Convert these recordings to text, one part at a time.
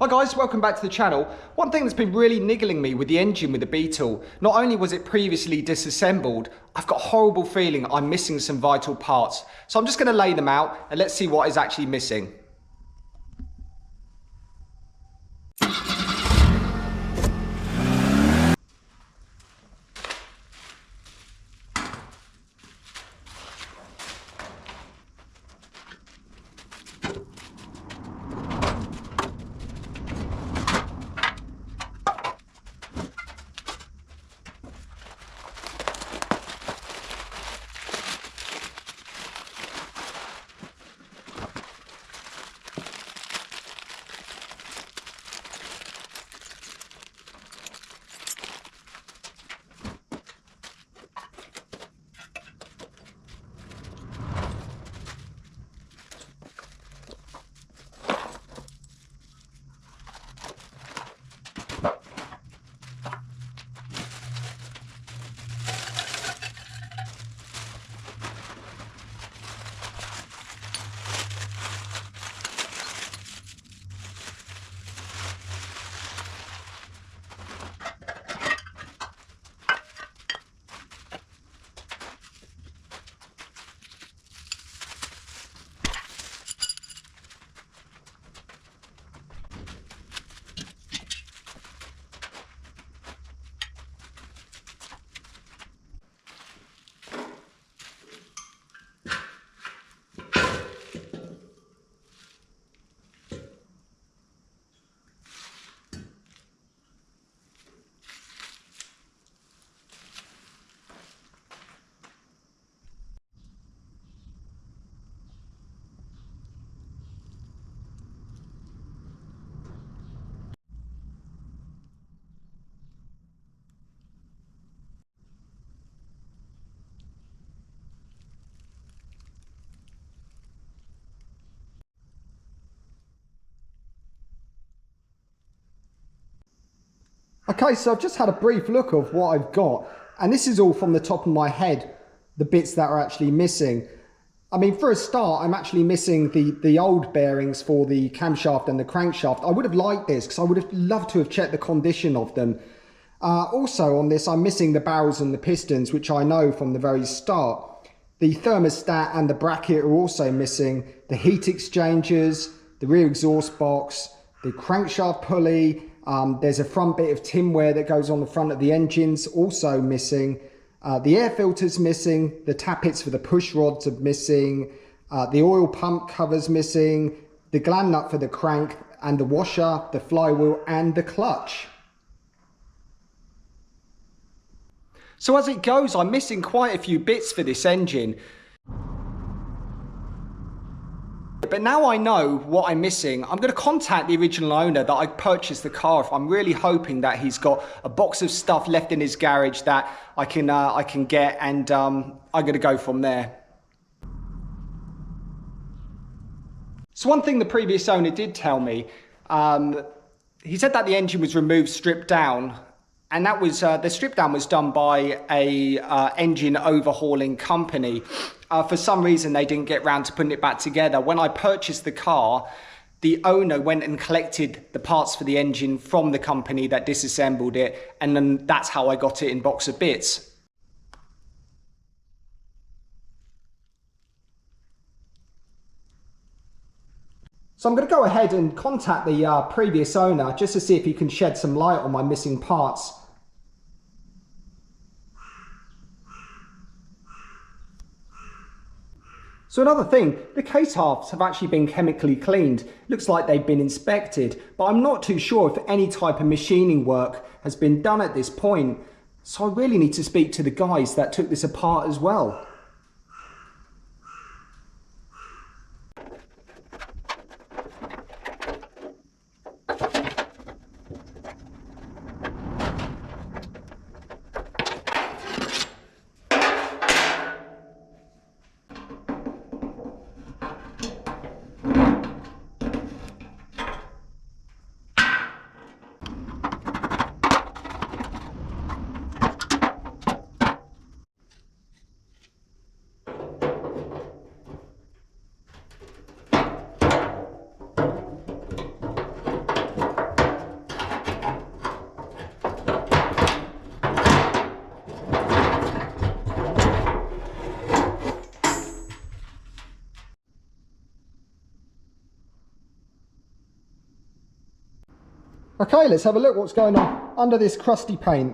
Hi guys, welcome back to the channel. One thing that's been really niggling me with the engine with the Beetle, not only was it previously disassembled, I've got a horrible feeling I'm missing some vital parts. So I'm just going to lay them out and let's see what is actually missing. Okay, so I've just had a brief look of what I've got, and this is all from the top of my head, the bits that are actually missing. I mean, for a start, I'm actually missing the old bearings for the camshaft and the crankshaft. I would have liked this because I would have loved to have checked the condition of them. Also on this, I'm missing the barrels and the pistons, which I know from the very start. The thermostat and the bracket are also missing. The heat exchangers, the rear exhaust box, the crankshaft pulley. There's a front bit of tinware that goes on the front of the engines, also missing. The air filter's missing. The tappets for the push rods are missing. The oil pump cover's missing. The gland nut for the crank and the washer, the flywheel and the clutch. So as it goes, I'm missing quite a few bits for this engine. But now I know what I'm missing, I'm going to contact the original owner that I purchased the car off. I'm really hoping that he's got a box of stuff left in his garage that I can get, and I'm going to go from there. So one thing the previous owner did tell me, he said that the engine was removed, stripped down, and that was the strip down was done by a engine overhauling company. For some reason, they didn't get round to putting it back together. When I purchased the car, the owner went and collected the parts for the engine from the company that disassembled it, and then that's how I got it in box of bits. So I'm going to go ahead and contact the previous owner just to see if he can shed some light on my missing parts. So another thing, the case halves have actually been chemically cleaned. Looks like they've been inspected, but I'm not too sure if any type of machining work has been done at this point. So I really need to speak to the guys that took this apart as well. Okay, let's have a look what's going on under this crusty paint.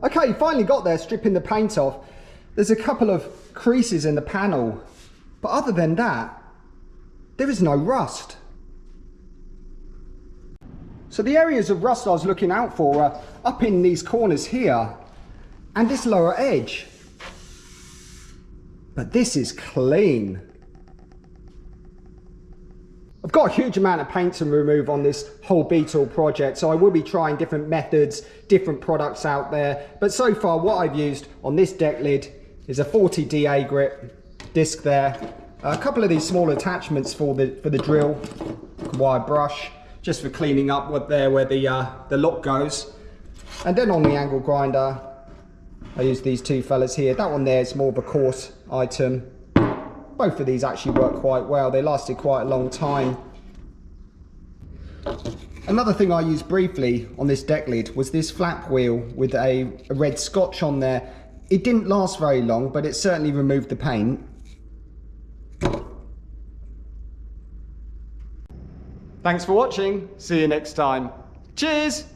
Okay, finally got there, stripping the paint off. There's a couple of creases in the panel, but other than that, there is no rust. So the areas of rust I was looking out for are up in these corners here and this lower edge. But this is clean. I've got a huge amount of paint to remove on this whole beetle project, so I will be trying different methods, different products out there. But so far what I've used on this deck lid is a 40 DA grip disc there, a couple of these small attachments for the drill, wire brush, just for cleaning up where the lock goes. And then on the angle grinder, I use these two fellas here. That one there is more of a coarse item. Both of these actually work quite well. They lasted quite a long time. Another thing I used briefly on this deck lid was this flap wheel with a red scotch on there. It didn't last very long, but it certainly removed the paint. Thanks for watching. See you next time. Cheers!